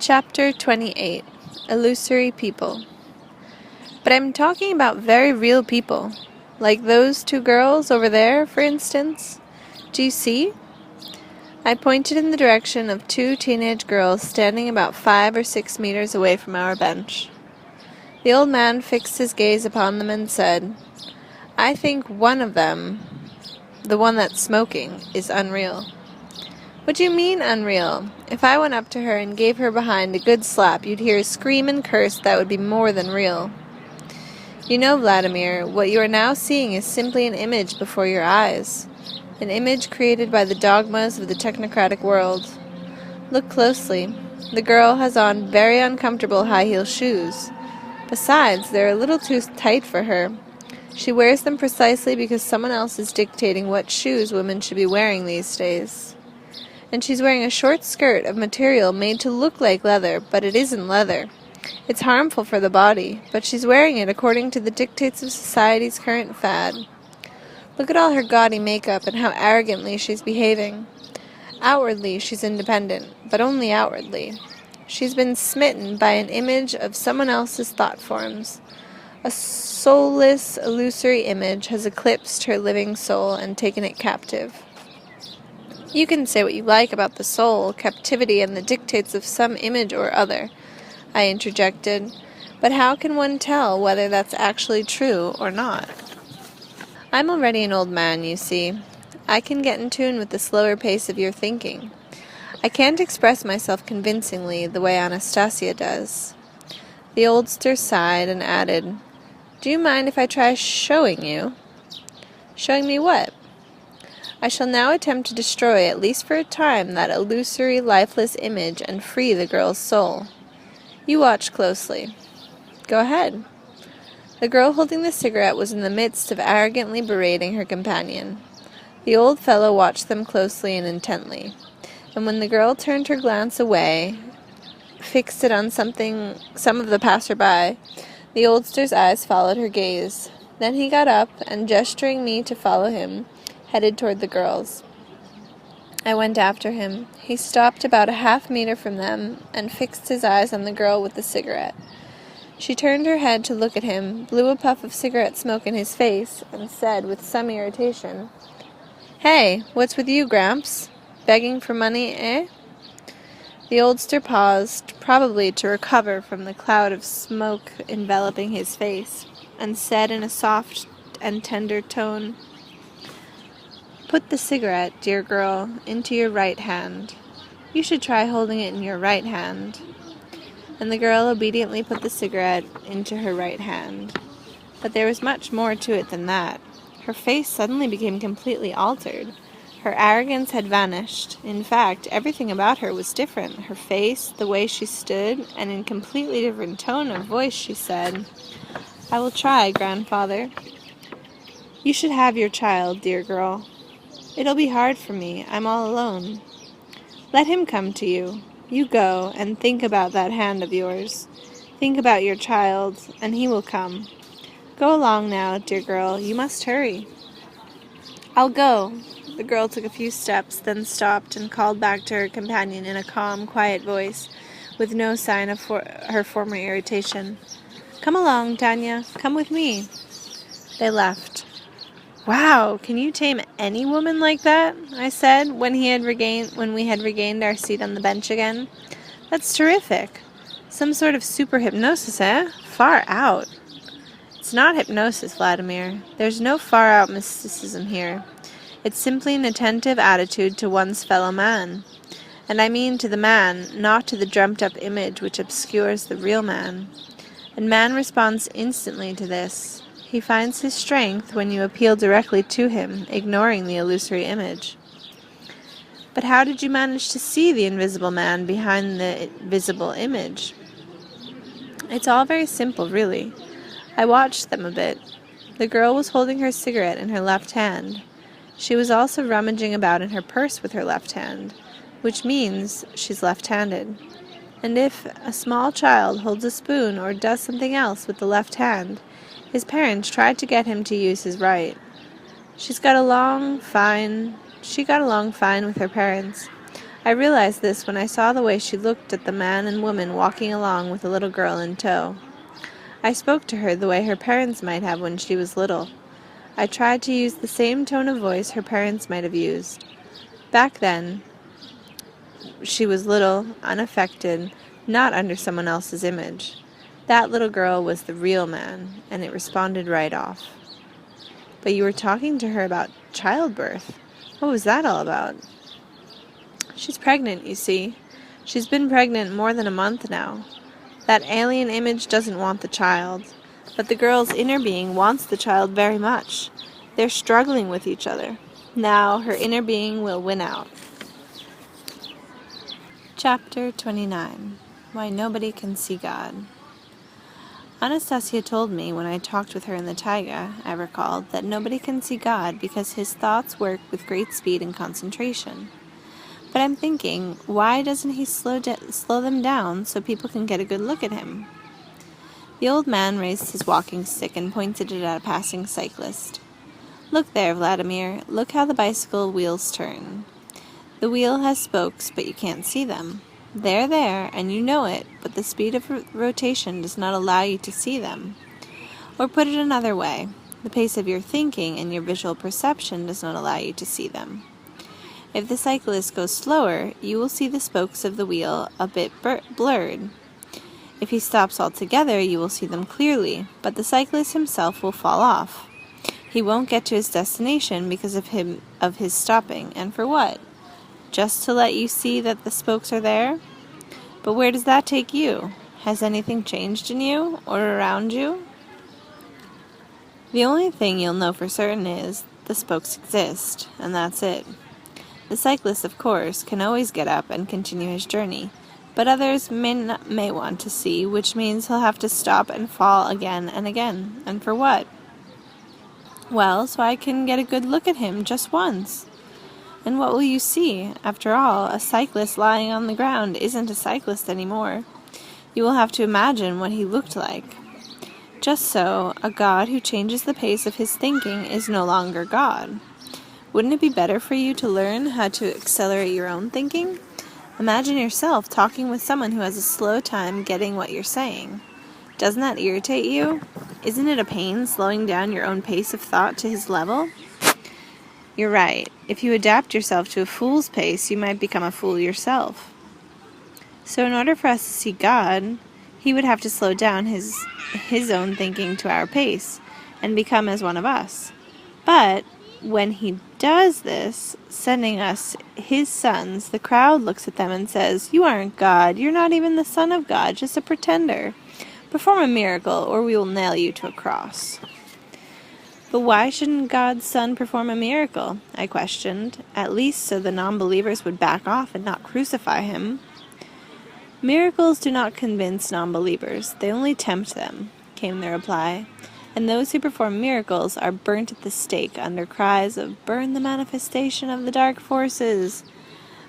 Chapter 28. Illusory People. But I'm talking about very real people. Like those two girls over there, for instance. Do you see? I pointed in the direction of two teenage girls standing about 5 or 6 meters away from our bench. The old man fixed his gaze upon them and said, "I think one of them, the one that's smoking, is unreal." "What do you mean, unreal? If I went up to her and gave her behind a good slap, you'd hear a scream and curse that would be more than real. You know, Vladimir, what you are now seeing is simply an image before your eyes. An image created by the dogmas of the technocratic world. Look closely. The girl has on very uncomfortable high-heel shoes. Besides, they're a little too tight for her. She wears them precisely because someone else is dictating what shoes women should be wearing these days. And she's wearing a short skirt of material made to look like leather, but it isn't leather. It's harmful for the body, but she's wearing it according to the dictates of society's current fad. Look at all her gaudy makeup and how arrogantly she's behaving. Outwardly, she's independent, but only outwardly. She's been smitten by an image of someone else's thought forms. A soulless, illusory image has eclipsed her living soul and taken it captive. You can say what you like about the soul, captivity, and the dictates of some image or other," I interjected, "but how can one tell whether that's actually true or not? I'm already an old man, you see. I can get in tune with the slower pace of your thinking. I can't express myself convincingly the way Anastasia does." The oldster sighed and added, "Do you mind if I try showing you?" "Showing me what?" "I shall now attempt to destroy, at least for a time, that illusory, lifeless image and free the girl's soul. You watch closely." "Go ahead." The girl holding the cigarette was in the midst of arrogantly berating her companion. The old fellow watched them closely and intently, and when the girl turned her glance away, fixed it on some of the passer-by, the oldster's eyes followed her gaze. Then he got up, and gesturing me to follow him, headed toward the girls. I went after him. He stopped about a half-meter from them and fixed his eyes on the girl with the cigarette. She turned her head to look at him, blew a puff of cigarette smoke in his face, and said with some irritation, "Hey, what's with you, Gramps? Begging for money, eh?" The oldster paused, probably to recover from the cloud of smoke enveloping his face, and said in a soft and tender tone, "Put the cigarette, dear girl, into your right hand. You should try holding it in your right hand." And the girl obediently put the cigarette into her right hand. But there was much more to it than that. Her face suddenly became completely altered. Her arrogance had vanished. In fact, everything about her was different. Her face, the way she stood, and in completely different tone of voice she said, "I will try, grandfather. You should have your child, dear girl. It'll be hard for me. I'm all alone. Let him come to you. You go, and think about that hand of yours. Think about your child, and he will come. Go along now, dear girl. You must hurry." "I'll go." The girl took a few steps, then stopped and called back to her companion in a calm, quiet voice, with no sign of her former irritation. "Come along, Tanya. Come with me." They left. "Wow, can you tame any woman like that?" I said, when we had regained our seat on the bench again. "That's terrific. Some sort of super hypnosis, eh? Far out." "It's not hypnosis, Vladimir. There's no far-out mysticism here. It's simply an attentive attitude to one's fellow man. And I mean to the man, not to the dreamt-up image which obscures the real man. And man responds instantly to this. He finds his strength when you appeal directly to him, ignoring the illusory image." "But how did you manage to see the invisible man behind the visible image?" "It's all very simple, really. I watched them a bit. The girl was holding her cigarette in her left hand. She was also rummaging about in her purse with her left hand, which means she's left-handed. And if a small child holds a spoon or does something else with the left hand, his parents tried to get him to use his right. She got along fine with her parents. I realized this when I saw the way she looked at the man and woman walking along with a little girl in tow. I spoke to her the way her parents might have when she was little. I tried to use the same tone of voice her parents might have used. Back then, she was little, unaffected, not under someone else's image. That little girl was the real man, and it responded right off. But you were talking to her about childbirth. What was that all about? She's pregnant, you see. She's been pregnant more than a month now. That alien image doesn't want the child, but the girl's inner being wants the child very much. They're struggling with each other. Now her inner being will win out. Chapter 29. Why Nobody Can See God. Anastasia told me when I talked with her in the taiga, I recalled, that nobody can see God because his thoughts work with great speed and concentration. But I'm thinking, why doesn't he slow them down so people can get a good look at him? The old man raised his walking stick and pointed it at a passing cyclist. Look there, Vladimir. Look how the bicycle wheels turn. The wheel has spokes, but you can't see them. They're there, and you know it, but the speed of rotation does not allow you to see them. Or put it another way, the pace of your thinking and your visual perception does not allow you to see them. If the cyclist goes slower, you will see the spokes of the wheel a bit blurred. If he stops altogether, you will see them clearly, but the cyclist himself will fall off. He won't get to his destination because of his stopping, and for what? Just to let you see that the spokes are there? But where does that take you? Has anything changed in you or around you? The only thing you'll know for certain is the spokes exist, and that's it. The cyclist, of course, can always get up and continue his journey, but others may want to see, which means he'll have to stop and fall again and again. And for what? Well, so I can get a good look at him just once. And what will you see? After all, a cyclist lying on the ground isn't a cyclist anymore. You will have to imagine what he looked like. Just so, a God who changes the pace of his thinking is no longer God. Wouldn't it be better for you to learn how to accelerate your own thinking? Imagine yourself talking with someone who has a slow time getting what you're saying. Doesn't that irritate you? Isn't it a pain slowing down your own pace of thought to his level? You're right. If you adapt yourself to a fool's pace, you might become a fool yourself. So in order for us to see God, he would have to slow down his own thinking to our pace and become as one of us. But when he does this, sending us his sons, the crowd looks at them and says, "You aren't God. You're not even the Son of God, just a pretender. Perform a miracle, or we will nail you to a cross." But why shouldn't God's Son perform a miracle? I questioned, at least so the non-believers would back off and not crucify him. Miracles do not convince non-believers, they only tempt them, came the reply, and those who perform miracles are burnt at the stake under cries of, "Burn the manifestation of the dark forces."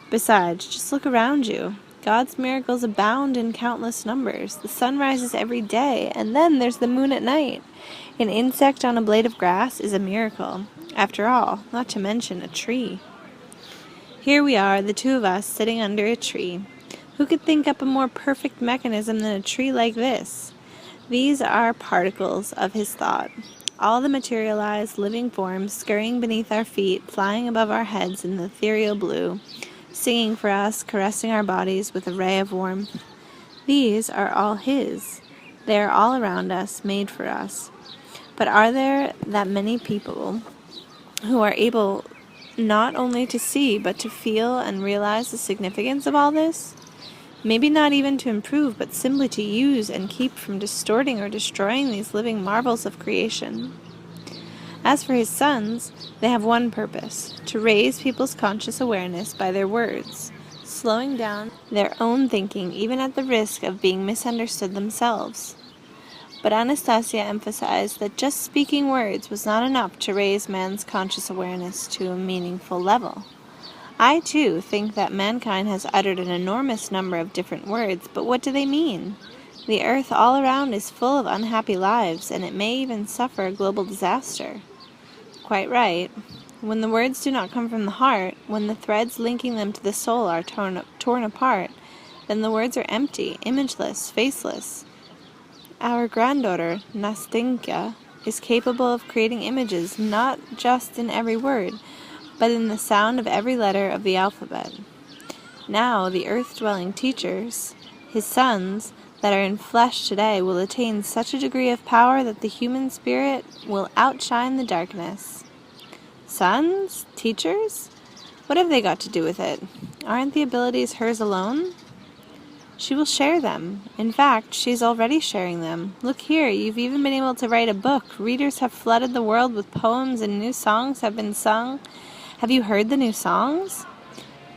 Besides, just look around you. God's miracles abound in countless numbers. The sun rises every day, and then there's the moon at night. An insect on a blade of grass is a miracle, after all, not to mention a tree. Here we are, the two of us, sitting under a tree. Who could think up a more perfect mechanism than a tree like this? These are particles of his thought, all the materialized living forms scurrying beneath our feet, flying above our heads in the ethereal blue, singing for us, caressing our bodies with a ray of warmth. These are all his. They are all around us, made for us. But are there that many people who are able not only to see, but to feel and realize the significance of all this? Maybe not even to improve, but simply to use and keep from distorting or destroying these living marvels of creation. As for his sons, they have one purpose, to raise people's conscious awareness by their words, slowing down their own thinking even at the risk of being misunderstood themselves. But Anastasia emphasized that just speaking words was not enough to raise man's conscious awareness to a meaningful level. I, too, think that mankind has uttered an enormous number of different words, but what do they mean? The earth all around is full of unhappy lives, and it may even suffer a global disaster. Quite right. When the words do not come from the heart, when the threads linking them to the soul are torn apart, then the words are empty, imageless, faceless. Our granddaughter, Nastasia, is capable of creating images not just in every word, but in the sound of every letter of the alphabet. Now the earth-dwelling teachers, his sons, that are in flesh today will attain such a degree of power that the human spirit will outshine the darkness. Sons? Teachers? What have they got to do with it? Aren't the abilities hers alone? She will share them. In fact, she's already sharing them. Look here, you've even been able to write a book. Readers have flooded the world with poems and new songs have been sung. Have you heard the new songs?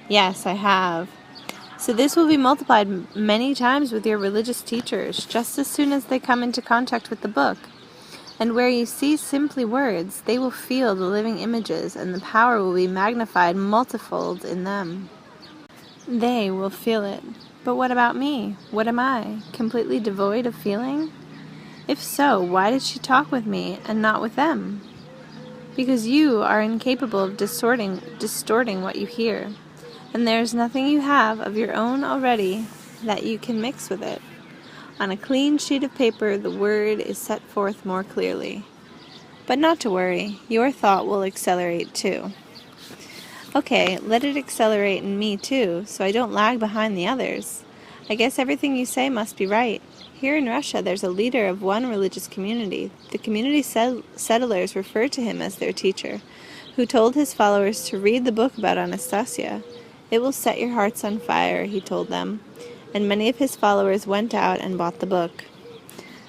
Yes, I have. So this will be multiplied many times with your religious teachers, just as soon as they come into contact with the book. And where you see simply words, they will feel the living images, and the power will be magnified multifold in them. They will feel it. But what about me? What am I? Completely devoid of feeling? If so, why did she talk with me and not with them? Because you are incapable of distorting what you hear. And there is nothing you have of your own already that you can mix with it. On a clean sheet of paper, the word is set forth more clearly. But not to worry, your thought will accelerate too. Okay, let it accelerate in me too, so I don't lag behind the others. I guess everything you say must be right. Here in Russia, there's a leader of one religious community. The community settlers refer to him as their teacher, who told his followers to read the book about Anastasia. It will set your hearts on fire, he told them, and many of his followers went out and bought the book.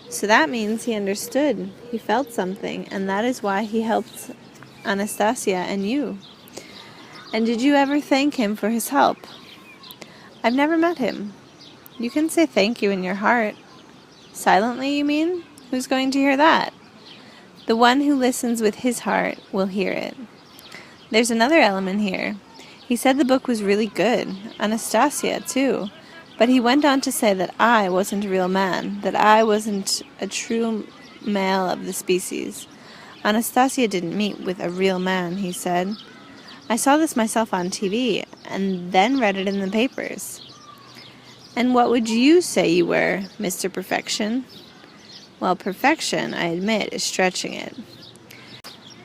So that means he understood, he felt something, and that is why he helped Anastasia and you. And did you ever thank him for his help? I've never met him. You can say thank you in your heart. Silently, you mean? Who's going to hear that? The one who listens with his heart will hear it. There's another element here. He said the book was really good, Anastasia too, but he went on to say that I wasn't a real man, that I wasn't a true male of the species. Anastasia didn't meet with a real man, he said. I saw this myself on TV, and then read it in the papers. And what would you say you were, Mr. Perfection? Well, perfection, I admit, is stretching it.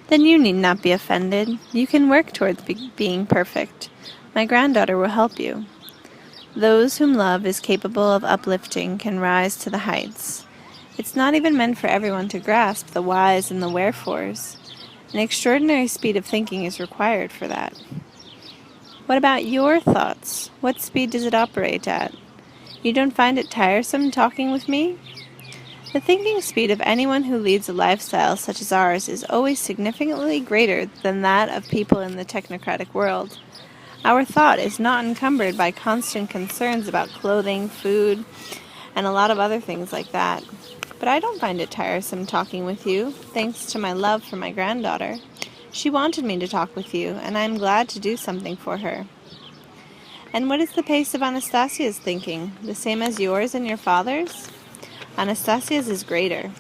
Then you need not be offended. You can work towards being perfect. My granddaughter will help you. Those whom love is capable of uplifting can rise to the heights. It's not even meant for everyone to grasp the whys and the wherefores. An extraordinary speed of thinking is required for that. What about your thoughts? What speed does it operate at? You don't find it tiresome talking with me? The thinking speed of anyone who leads a lifestyle such as ours is always significantly greater than that of people in the technocratic world. Our thought is not encumbered by constant concerns about clothing, food, and a lot of other things like that. But I don't find it tiresome talking with you, thanks to my love for my granddaughter. She wanted me to talk with you, and I am glad to do something for her. And what is the pace of Anastasia's thinking? The same as yours and your father's? Anastasia's is greater.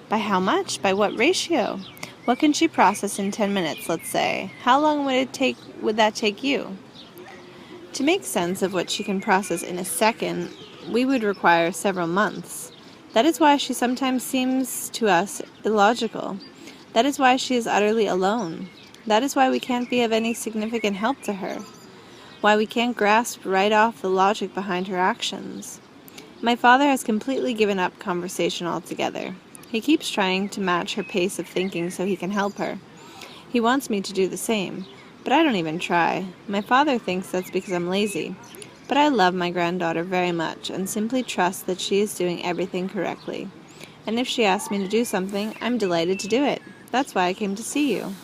By how much? By what ratio? What can she process in 10 minutes, let's say? How long would that take you? To make sense of what she can process in a second, we would require several months. That is why she sometimes seems to us illogical. That is why she is utterly alone. That is why we can't be of any significant help to her. Why we can't grasp right off the logic behind her actions. My father has completely given up conversation altogether. He keeps trying to match her pace of thinking so he can help her. He wants me to do the same, but I don't even try. My father thinks that's because I'm lazy. But I love my granddaughter very much and simply trust that she is doing everything correctly. And if she asks me to do something, I'm delighted to do it. That's why I came to see you.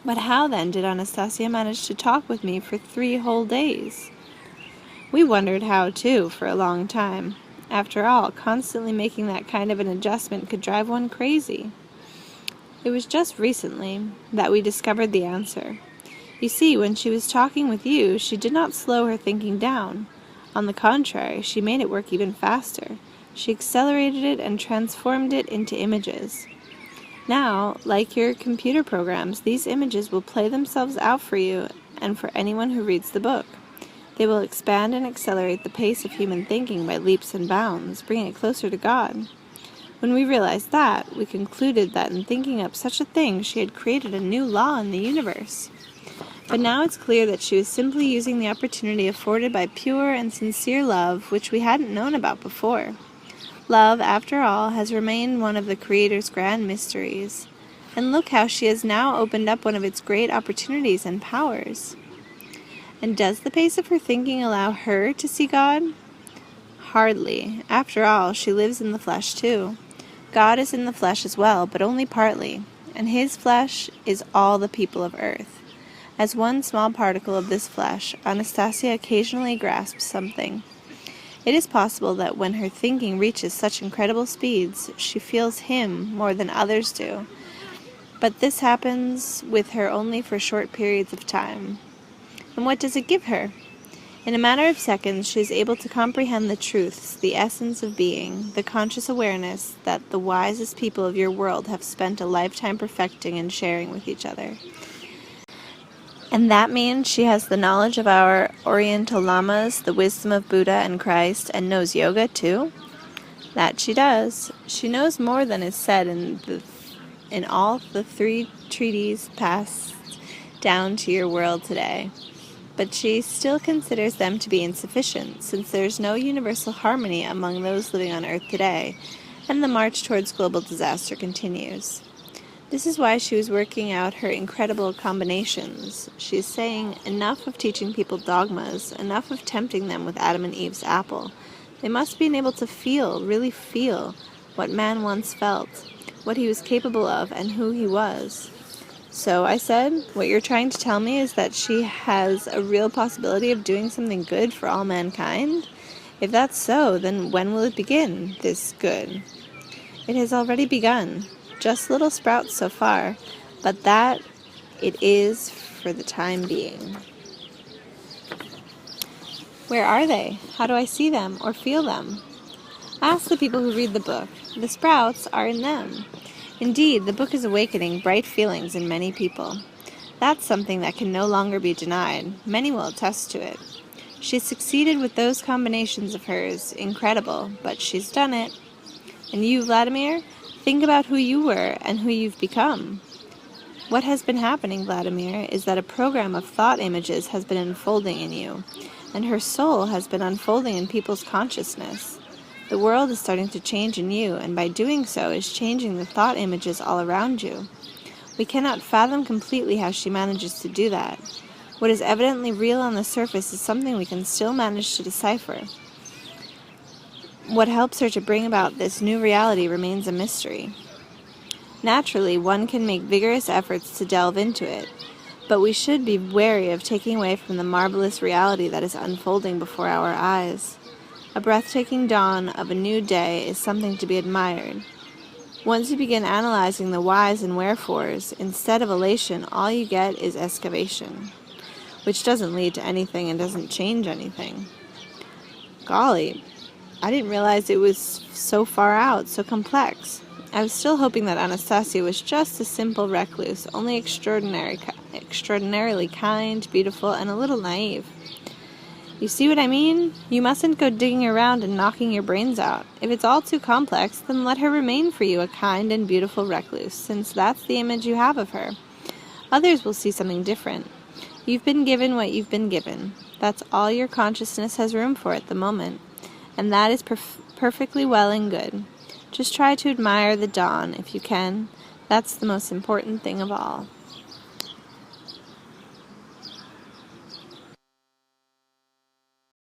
But how then did Anastasia manage to talk with me for 3 whole days? We wondered how, too, for a long time. After all, constantly making that kind of an adjustment could drive one crazy. It was just recently that we discovered the answer. You see, when she was talking with you, she did not slow her thinking down. On the contrary, she made it work even faster. She accelerated it and transformed it into images. Now, like your computer programs, these images will play themselves out for you and for anyone who reads the book. They will expand and accelerate the pace of human thinking by leaps and bounds, bringing it closer to God. When we realized that, we concluded that in thinking up such a thing, she had created a new law in the universe. But now it's clear that she was simply using the opportunity afforded by pure and sincere love, which we hadn't known about before. Love, after all, has remained one of the Creator's grand mysteries. And look how she has now opened up one of its great opportunities and powers. And does the pace of her thinking allow her to see God? Hardly. After all, she lives in the flesh too. God is in the flesh as well, but only partly, and his flesh is all the people of earth. As one small particle of this flesh, Anastasia occasionally grasps something. It is possible that when her thinking reaches such incredible speeds, she feels him more than others do. But this happens with her only for short periods of time. And what does it give her? In a matter of seconds, she is able to comprehend the truths, the essence of being, the conscious awareness that the wisest people of your world have spent a lifetime perfecting and sharing with each other. And that means she has the knowledge of our Oriental Lamas, the wisdom of Buddha and Christ, and knows yoga too? That she does. She knows more than is said in all the 3 treaties passed down to your world today. But she still considers them to be insufficient, since there is no universal harmony among those living on Earth today, and the march towards global disaster continues. This is why she was working out her incredible combinations. She is saying, enough of teaching people dogmas, enough of tempting them with Adam and Eve's apple. They must be able to feel, really feel, what man once felt, what he was capable of, and who he was. So I said, what you're trying to tell me is that she has a real possibility of doing something good for all mankind? If that's so, then when will it begin, this good? It has already begun. Just little sprouts so far, but that it is for the time being. Where are they? How do I see them or feel them? Ask the people who read the book. The sprouts are in them. Indeed, the book is awakening bright feelings in many people. That's something that can no longer be denied. Many will attest to it. She's succeeded with those combinations of hers. Incredible, but she's done it. And you, Vladimir? Think about who you were and who you've become. What has been happening, Vladimir, is that a program of thought images has been unfolding in you, and her soul has been unfolding in people's consciousness. The world is starting to change in you, and by doing so is changing the thought images all around you. We cannot fathom completely how she manages to do that. What is evidently real on the surface is something we can still manage to decipher. What helps her to bring about this new reality remains a mystery. Naturally, one can make vigorous efforts to delve into it, but we should be wary of taking away from the marvelous reality that is unfolding before our eyes. A breathtaking dawn of a new day is something to be admired. Once you begin analyzing the whys and wherefores, instead of elation, all you get is excavation, which doesn't lead to anything and doesn't change anything. Golly, I didn't realize it was so far out, so complex. I was still hoping that Anastasia was just a simple recluse, only extraordinarily kind, beautiful, and a little naive. You see what I mean? You mustn't go digging around and knocking your brains out. If it's all too complex, then let her remain for you a kind and beautiful recluse, since that's the image you have of her. Others will see something different. You've been given what you've been given. That's all your consciousness has room for at the moment. And that is perfectly well and good. Just try to admire the dawn if you can. That's the most important thing of all.